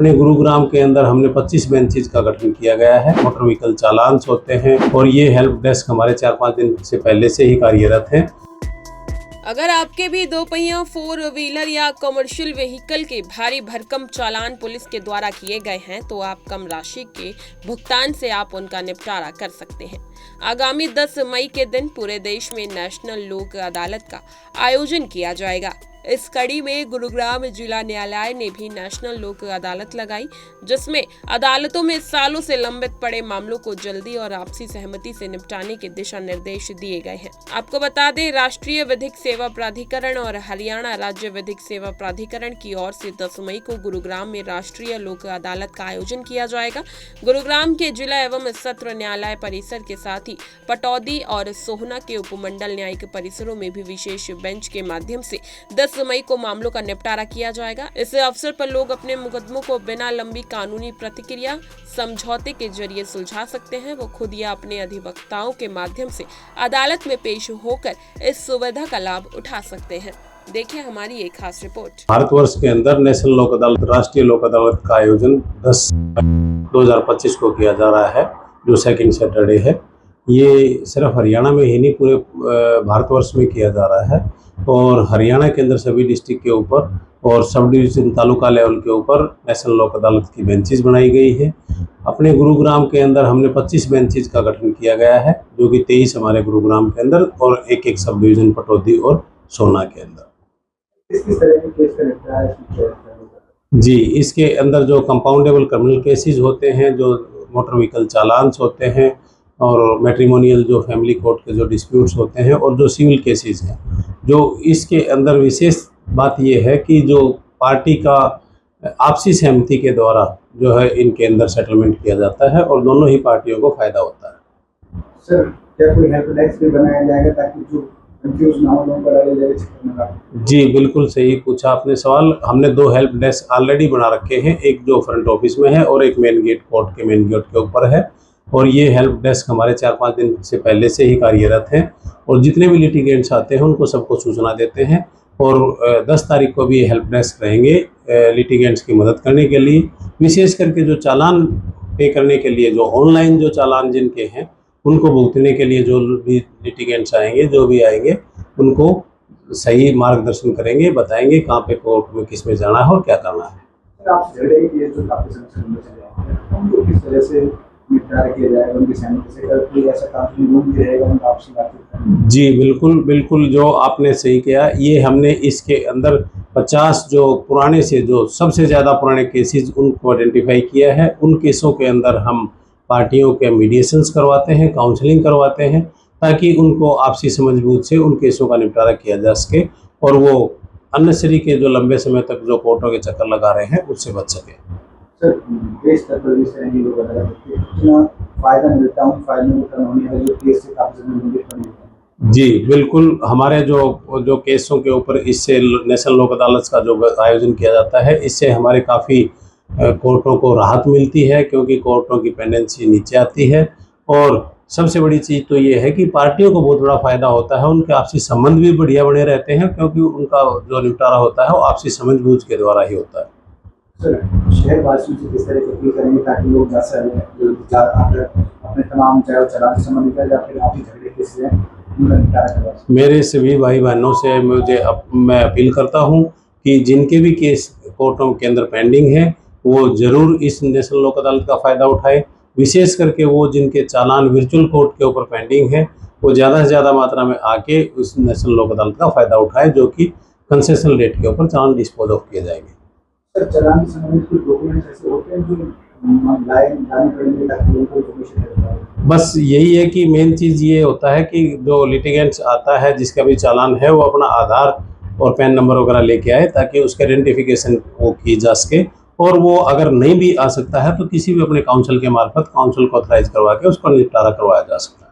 अपने गुरुग्राम के अंदर हमने 25 बेंचेज का गठन किया गया है। मोटर व्हीकल चालान होते हैं और ये हेल्प डेस्क हमारे 4-5 दिन से पहले से ही कार्यरत है। अगर आपके भी दो पहिया 4 व्हीलर या कमर्शियल व्हीकल के भारी भरकम चालान पुलिस के द्वारा किए गए हैं तो आप कम राशि के भुगतान से आप उनका निपटारा कर सकते हैं। आगामी 10 मई के दिन पूरे देश में नेशनल लोक अदालत का आयोजन किया जाएगा। इस कड़ी में गुरुग्राम जिला न्यायालय ने भी नेशनल लोक अदालत लगाई, जिसमें अदालतों में सालों से लंबित पड़े मामलों को जल्दी और आपसी सहमति से निपटाने के दिशा निर्देश दिए गए हैं। आपको बता दें, राष्ट्रीय विधिक सेवा प्राधिकरण और हरियाणा राज्य विधिक सेवा प्राधिकरण की ओर से 10 मई को गुरुग्राम में राष्ट्रीय लोक अदालत का आयोजन किया जाएगा। गुरुग्राम के जिला एवं सत्र न्यायालय परिसर के साथ ही पटौदी और सोहना के उपमंडल न्यायिक परिसरों में भी विशेष बेंच के माध्यम से 10 मई को मामलों का निपटारा किया जाएगा। इस अवसर पर लोग अपने मुकदमों को बिना लंबी कानूनी प्रतिक्रिया समझौते के जरिए सुलझा सकते हैं। वो खुद या अपने अधिवक्ताओं के माध्यम से अदालत में पेश होकर इस सुविधा का लाभ उठा सकते हैं। देखिए हमारी एक खास रिपोर्ट। भारतवर्ष के अंदर नेशनल लोक अदालत, राष्ट्रीय लोक अदालत का आयोजन 10 2025 को किया जा रहा है, जो सेकंड सैटरडे है। ये सिर्फ हरियाणा में ही नहीं, पूरे भारतवर्ष में किया जा रहा है और हरियाणा के अंदर सभी डिस्ट्रिक्ट के ऊपर और सब डिवीजन तालुका लेवल के ऊपर नेशनल लोक अदालत की बेंचेज बनाई गई है। अपने गुरुग्राम के अंदर हमने 25 बेंचेज का गठन किया गया है, जो कि 23 हमारे गुरुग्राम के अंदर और एक सब डिवीजन पटौदी और सोना के अंदर। किस तरह के केस का निपटारा है? जी, इसके अंदर जो कंपाउंडेबल क्रिमिनल केसेस होते हैं, जो मोटर व्हीकल चालान होते हैं और मैट्रिमोनियल जो फैमिली कोर्ट के जो डिस्प्यूट्स होते हैं और जो सिविल केसेस हैं, जो इसके अंदर विशेष बात ये है कि जो पार्टी का आपसी सहमति के द्वारा जो है इनके अंदर सेटलमेंट किया जाता है और दोनों ही पार्टियों को फायदा होता है। सर, क्या कोई हेल्प डेस्क भी बनाया जाएगा ताकि जो कंफ्यूज ना हो लोगों का? जी, बिल्कुल सही पूछा आपने सवाल। हमने 2 हेल्प डेस्क ऑलरेडी बना रखे हैं, एक जो फ्रंट ऑफिस में है और एक मेन गेट, कोर्ट के मेन गेट के ऊपर है। और ये हेल्प डेस्क हमारे 4-5 दिन से पहले से ही कार्यरत हैं और जितने भी लिटिगेंट्स आते हैं उनको सबको सूचना देते हैं। और 10 तारीख को भी हेल्प डेस्क रहेंगे लिटिगेंट्स की मदद करने के लिए, विशेष करके जो चालान पे करने के लिए, जो ऑनलाइन जो चालान जिनके हैं उनको भुगतने के लिए जो भी लिटिगेंट्स आएंगे, जो भी आएंगे, उनको सही मार्गदर्शन करेंगे, बताएंगे कहाँ पे कोर्ट में किस में जाना है और क्या करना है। आप झगड़े की जो काफी समस्या उनको किस तरह से निपटारा किया जाएगा, उनकी सहमति से कोई ऐसा कानूनी रूल भी रहेगा उनका आपसी बातचीत? जी बिल्कुल जो आपने सही किया। ये हमने इसके अंदर 50 जो पुराने से, जो सबसे ज़्यादा पुराने केसेस उनको आइडेंटिफाई किया है। उन केसों के अंदर हम पार्टियों के मीडिएशंस करवाते हैं, काउंसलिंग करवाते हैं, ताकि उनको आपसी समझबूझ से उन केसों का निपटारा किया जा सके और वो अननेसेसरी के जो लंबे समय तक जो कोर्टों के चक्कर लगा रहे हैं उससे बच सके। सर, देश स्तर पर इस तरह की लोग बता सकते हैं कितना फायदा मिलता है उन फाइलों को कानूनी है जो केस से काफी ज़्यादा। जी बिल्कुल, हमारे जो केसों के ऊपर इससे नेशनल लोक अदालत का जो आयोजन किया जाता है, इससे हमारे काफ़ी कोर्टों को राहत मिलती है, क्योंकि कोर्टों की पेंडेंसी नीचे आती है। और सबसे बड़ी चीज़ तो ये है कि पार्टियों को बहुत बड़ा फ़ायदा होता है, उनके आपसी संबंध भी बढ़िया बने रहते हैं, क्योंकि उनका जो निपटारा होता है वो आपसी समझबूझ के द्वारा ही होता है। सर, शहरवासियों से किस तरह की अपील करेंगे ताकि लोग अपने तमाम चाहे चालान से संबंधित या फिर आपसी झगड़े केस हैं उनका निपटारा करवा सकें? मेरे सभी भाई बहनों से मैं अपील करता हूँ कि जिनके भी केस कोर्टों के अंदर पेंडिंग है वो ज़रूर इस नेशनल लोक अदालत का फ़ायदा उठाए। विशेष करके वो जिनके चालान वर्चुअल कोर्ट के ऊपर पेंडिंग है, वो ज़्यादा से ज़्यादा मात्रा में आके उस नेशनल लोक अदालत का फ़ायदा उठाए, जो कि कंसेशन रेट के ऊपर चालान डिस्पोज ऑफ किए जाएंगे। सर, चालान से संबंधित कुछ डॉक्यूमेंट्स ऐसे होते हैं जो लाने पड़ेंगे ताकि लोगों को इन्फॉर्मेशन मिल? बस यही है कि मेन चीज़ ये होता है कि जो लिटिगेंट्स आता है जिसका भी चालान है, वो अपना आधार और पैन नंबर वगैरह लेके आए, ताकि उसका आइडेंटिफिकेशन वो की जा सके। और वो अगर नहीं भी आ सकता है तो किसी भी अपने काउंसिल के मार्फत काउंसिल को ऑथराइज करवा के उसका निपटारा करवाया जा सकता है।